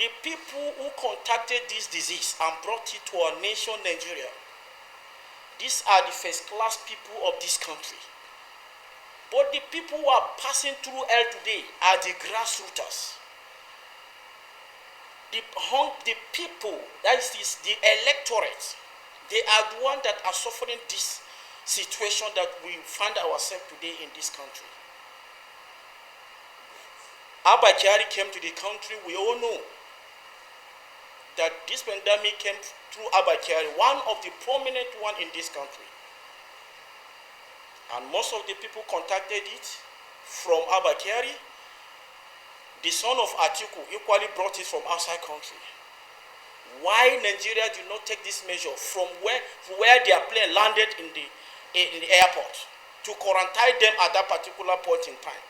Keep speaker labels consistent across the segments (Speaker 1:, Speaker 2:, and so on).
Speaker 1: The people who contacted this disease and brought it to our nation, Nigeria, these are the first-class people of this country. But the people who are passing through hell today are the grassroots. The people, that is the electorate, they are the ones that are suffering this situation that we find ourselves today in this country. Abba Kyari came to the country. We all know that this pandemic came through Abba Kyari, one of the prominent one in this country. And most of the people contacted it from Abba Kyari. The son of Atiku equally brought it from outside country. Why Nigeria did not take this measure from where their plane landed in the airport to quarantine them at that particular point in time?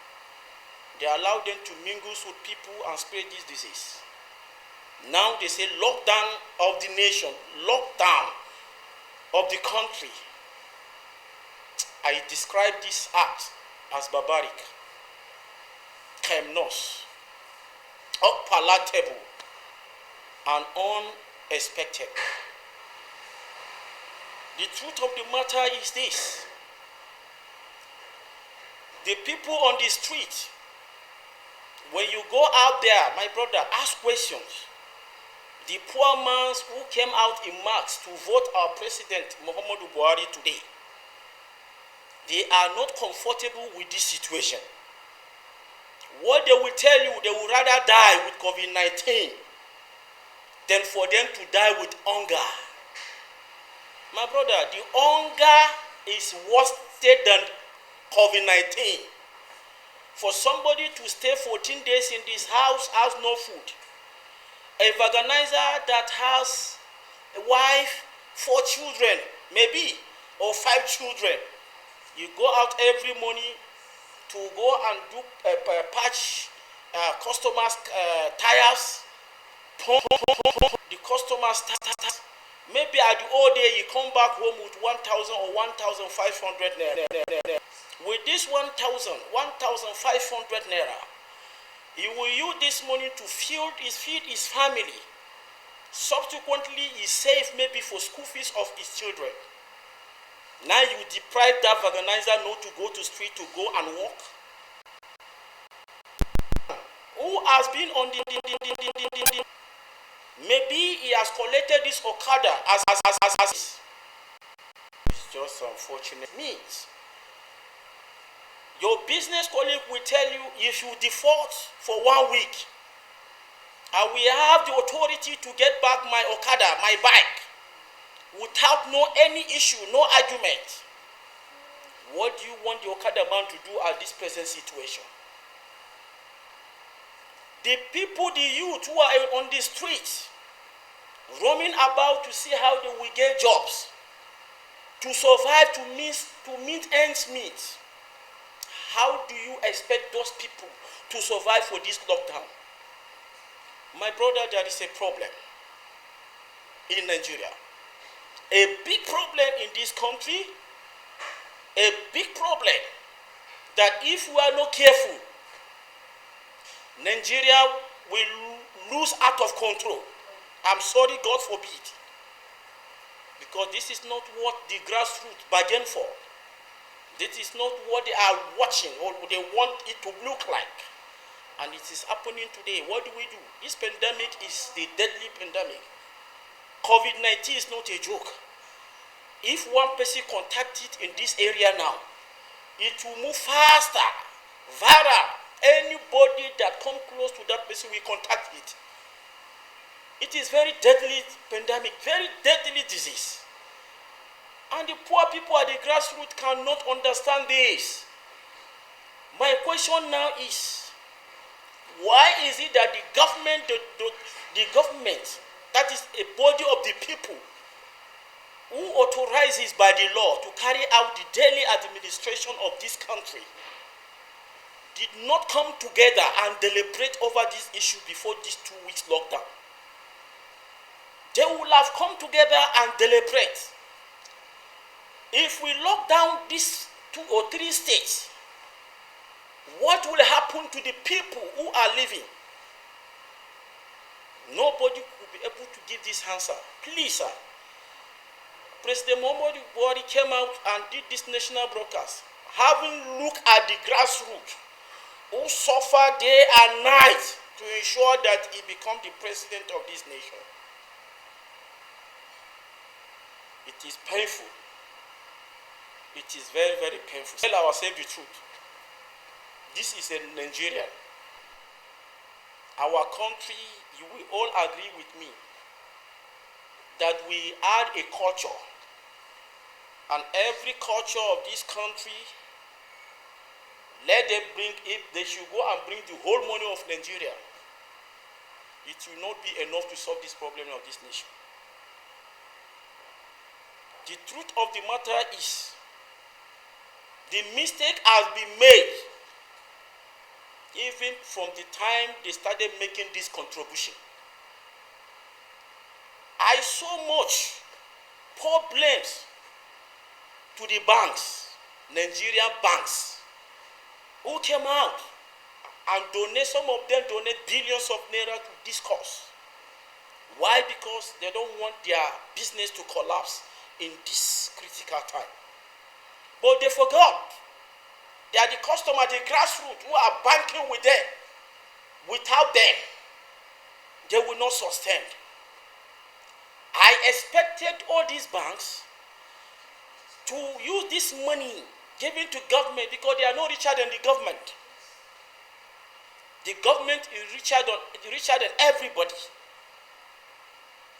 Speaker 1: They allowed them to mingle with people and spread this disease. Now they say lockdown of the nation, lockdown of the country. I describe this act as barbaric, criminous, unpalatable, and unexpected. The truth of the matter is this: the people on the street, when you go out there, my brother, ask questions. The poor man who came out in March to vote our president, Muhammadu Buhari, today, they are not comfortable with this situation. What they will tell you, they would rather die with COVID-19 than for them to die with hunger. My brother, the hunger is worse than COVID-19. For somebody to stay 14 days in this house, has no food. A veganizer that has a wife, 4 children, maybe, or 5 children, you go out every morning to go and do patch customers' tires, the customers' tires. Maybe at the old day you come back home with 1,000 or 1,500 naira. With this 1,500 naira, he will use this money to feed his family. Subsequently, he saves maybe for school fees of his children. Now you deprive that veganizer not to go to street to go and walk. Who has been on the maybe he has collected this Okada as it's just unfortunate means. Your business colleague will tell you if you default for 1 week, I will have the authority to get back my Okada, my bike, without any issue, no argument. What do you want the Okada man to do at this present situation? The people, the youth who are on the streets, roaming about to see how they will get jobs, to survive, to meet ends meet. How do you expect those people to survive for this lockdown? My brother, there is a problem in Nigeria. A big problem in this country. A big problem that if we are not careful, Nigeria will lose out of control. I'm sorry, God forbid. Because this is not what the grassroots bargained for. This is not what they are watching or they want it to look like. And it is happening today. What do we do? This pandemic is the deadly pandemic. COVID-19 is not a joke. If one person contacts it in this area now, it will move faster, viral. Anybody that comes close to that person will contact it. It is very deadly pandemic, very deadly disease. And the poor people at the grassroots cannot understand this. My question now is, why is it that the government, the government, that is a body of the people, who authorizes by the law to carry out the daily administration of this country, did not come together and deliberate over this issue before this 2 weeks lockdown? They will have come together and deliberate. If we lock down these 2 or 3 states, what will happen to the people who are living? Nobody could be able to give this answer. Please, sir. President Muhammadu Buhari came out and did this national broadcast, having looked at the grassroots who suffer day and night to ensure that he become the president of this nation. It is painful. It is very, very painful. Tell ourselves the truth. This is a Nigeria. Our country, you will all agree with me that we had a culture, and every culture of this country, let them bring, if they should go and bring the whole money of Nigeria, it will not be enough to solve this problem of this nation. The truth of the matter is, the mistake has been made even from the time they started making this contribution. I saw much problems to the banks, Nigerian banks, who came out and donate, some of them donate billions of naira to this cause. Why? Because they don't want their business to collapse in this critical time. But they forgot they are the customer, the grassroots who are banking with them. Without them, they will not sustain. I expected all these banks to use this money given to government, because they are not richer than the government. The government is richer than everybody.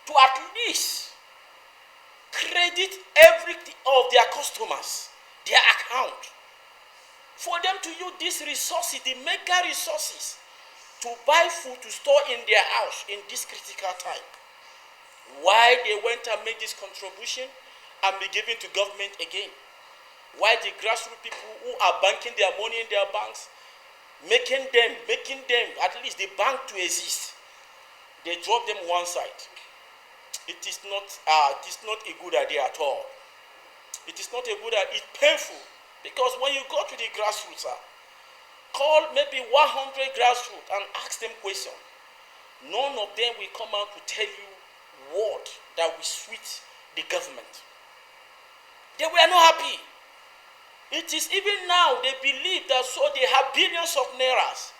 Speaker 1: To at least credit everything of their customers, their account, for them to use these resources, the mega resources, to buy food to store in their house in this critical time. Why they went and made this contribution and be given to government again? Why the grassroots people who are banking their money in their banks, making them at least the bank to exist, they drop them one side. It is not a good idea at all. It is not a good idea. It's painful, because when you go to the grassroots, call maybe 100 grassroots and ask them questions. None of them will come out to tell you word that will sweet the government. They were not happy. It is even now they believe that so they have billions of nairas,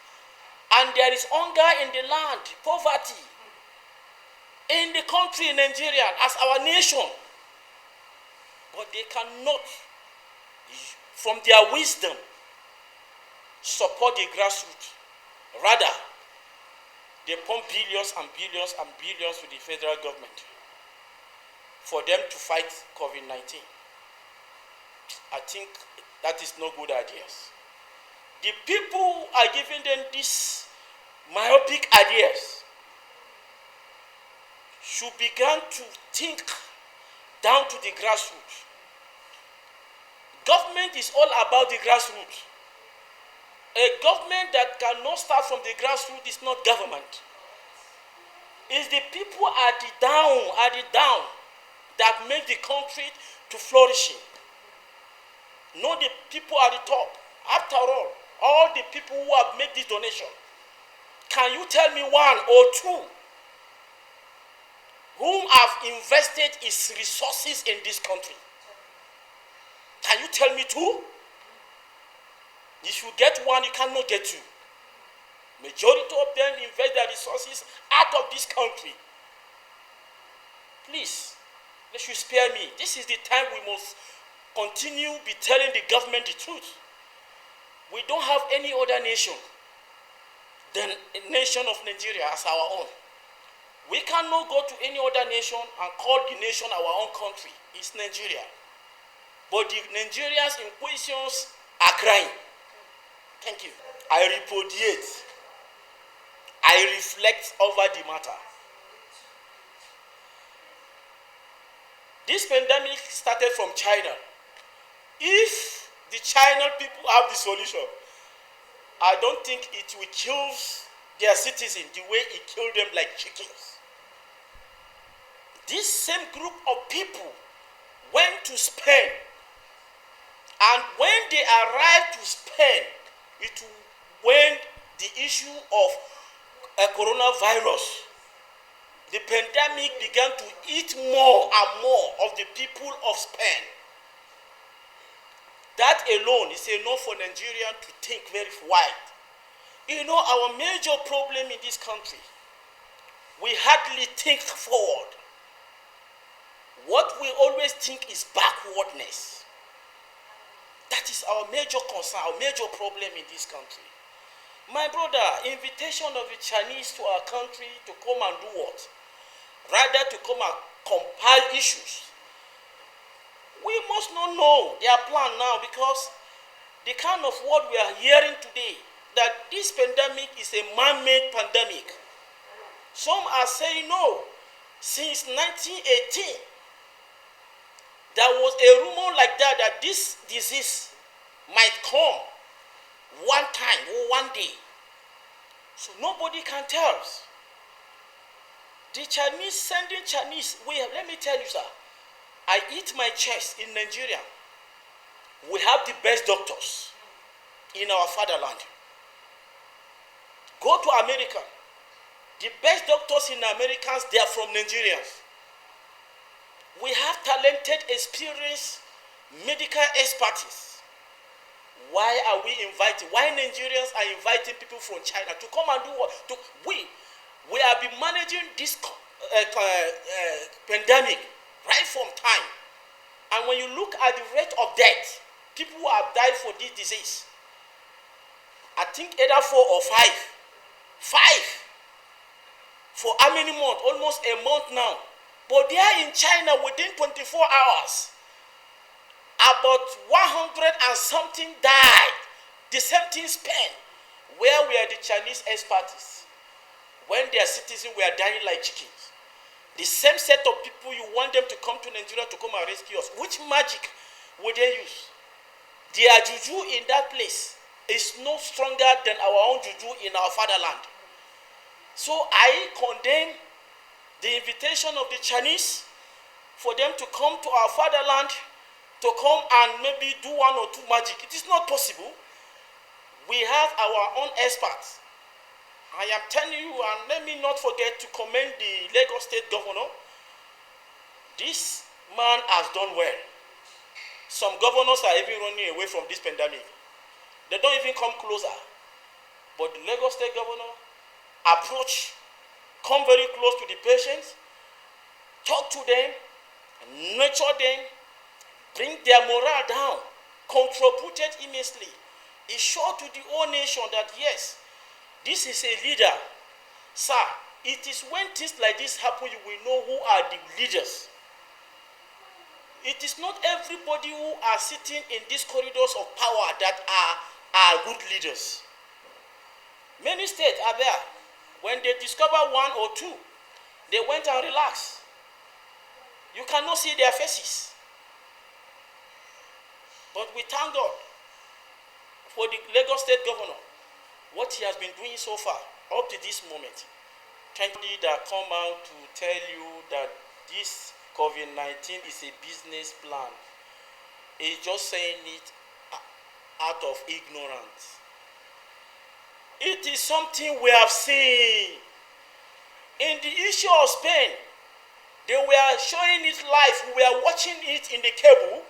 Speaker 1: and there is hunger in the land, poverty in the country, in Nigeria, as our nation. But they cannot, from their wisdom, support the grassroots. Rather, they pump billions and billions and billions to the federal government for them to fight COVID-19. I think that is no good ideas. The people are giving them these myopic ideas should begin to think down to the grassroots. Government is all about the grassroots. A government that cannot start from the grassroots is not government. It's the people at the down that make the country to flourishing. Not the people at the top. After all the people who have made this donation, can you tell me one or two whom have invested his resources in this country? Can you tell me two? If you get one, you cannot get two. Majority of them invest their resources out of this country. Please, they should spare me. This is the time we must continue be telling the government the truth. We don't have any other nation than a nation of Nigeria as our own. We cannot go to any other nation and call the nation our own country. It's Nigeria. But the Nigerians in questions are crying. Thank you. I repudiate. I reflect over the matter. This pandemic started from China. If the China people have the solution, I don't think it will kill their citizens the way it killed them like chickens. This same group of people went to Spain, and when they arrived to Spain, when the issue of a coronavirus the pandemic began to eat more and more of the people of Spain. That alone is enough for Nigerians to think very wide. You know, our major problem in this country, we hardly think forward. What we always think is backwardness. That is our major concern, our major problem in this country. My brother, invitation of the Chinese to our country to come and do what? Rather to come and compile issues. We must not know their plan now, because the kind of word we are hearing today, that this pandemic is a man-made pandemic. Some are saying no. Since 1918, there was a rumor like that, that this disease might come one time or one day. So nobody can tell us. The Chinese sending Chinese, let me tell you, sir, I eat my chest in Nigeria. We have the best doctors in our fatherland. Go to America. The best doctors in Americans, they are from Nigerians. We have talented, experienced medical expertise. Why are we inviting? Why Nigerians are inviting people from China to come and do what? We have been managing this pandemic right from time. And when you look at the rate of death, people who have died for this disease, I think either 4 or 5. 5. For how many months? Almost a month now. But there in China, within 24 hours, about 100 and something died. The same thing Spain, where we are the Chinese experts. When their citizens were dying like chickens. The same set of people, you want them to come to Nigeria to come and rescue us. Which magic would they use? Their juju in that place is no stronger than our own juju in our fatherland. So I condemn the invitation of the Chinese for them to come to our fatherland, to come and maybe do 1 or 2 magic. It is not possible. We have our own experts. I am telling you, and let me not forget to commend the Lagos State Governor. This man has done well. Some governors are even running away from this pandemic. They don't even come closer. But the Lagos State Governor approach, come very close to the patients, talk to them, nurture them, bring their morale down, contributed immensely. It showed to the whole nation that yes, this is a leader. Sir, it is when things like this happen, you will know who are the leaders. It is not everybody who are sitting in these corridors of power that are good leaders. Many states are there. When they discover 1 or 2, they went and relaxed. You cannot see their faces. But we thank God for the Lagos State Governor, what he has been doing so far, up to this moment. Thank you that come out to tell you that this COVID-19 is a business plan. He's just saying it out of ignorance. It is something we have seen. In the issue of Spain, they were showing it live. We were watching it in the cable.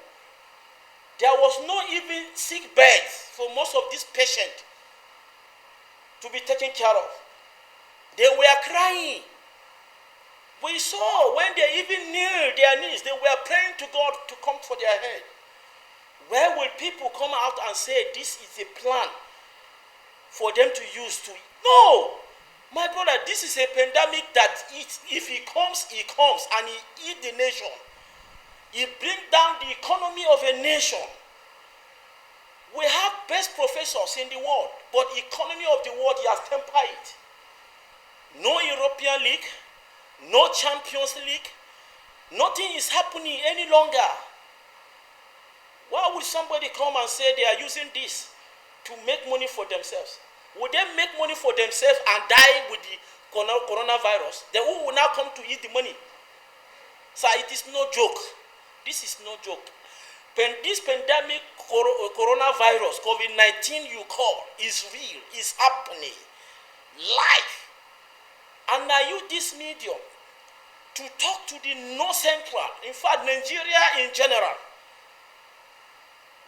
Speaker 1: There was no even sick bed for most of these patients to be taken care of. They were crying. We saw when they even kneeled their knees, they were praying to God to come for their head. Where will people come out and say this is a plan for them to use to? No! My brother, this is a pandemic that if he comes and he eats the nation. He brings down the economy of a nation. We have best professors in the world, but the economy of the world, he has tempered it. No European League, no Champions League, nothing is happening any longer. Why would somebody come and say they are using this to make money for themselves? Would they make money for themselves and die with the coronavirus? Then who will now come to eat the money? So it is no joke. This is no joke. This pandemic, coronavirus, COVID-19 you call, is real, is happening, live. And I use this medium to talk to the North Central, in fact, Nigeria in general,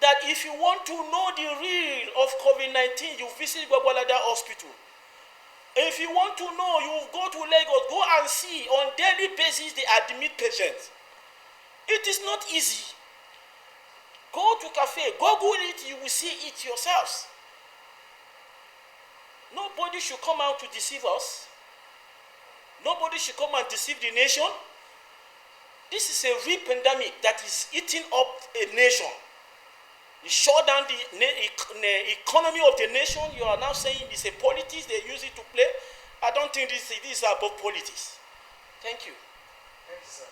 Speaker 1: that if you want to know the real of COVID-19, you visit Gwagwalada Hospital. If you want to know, you go to Lagos, go and see on daily basis they admit patients. It is not easy. Go to cafe, Google it, you will see it yourselves. Nobody should come out to deceive us. Nobody should come and deceive the nation. This is a real pandemic that is eating up a nation. It shut down the economy of the nation. You are now saying it's a politics, they use it to play. I don't think this is above politics. Thank you.
Speaker 2: Thank you, sir.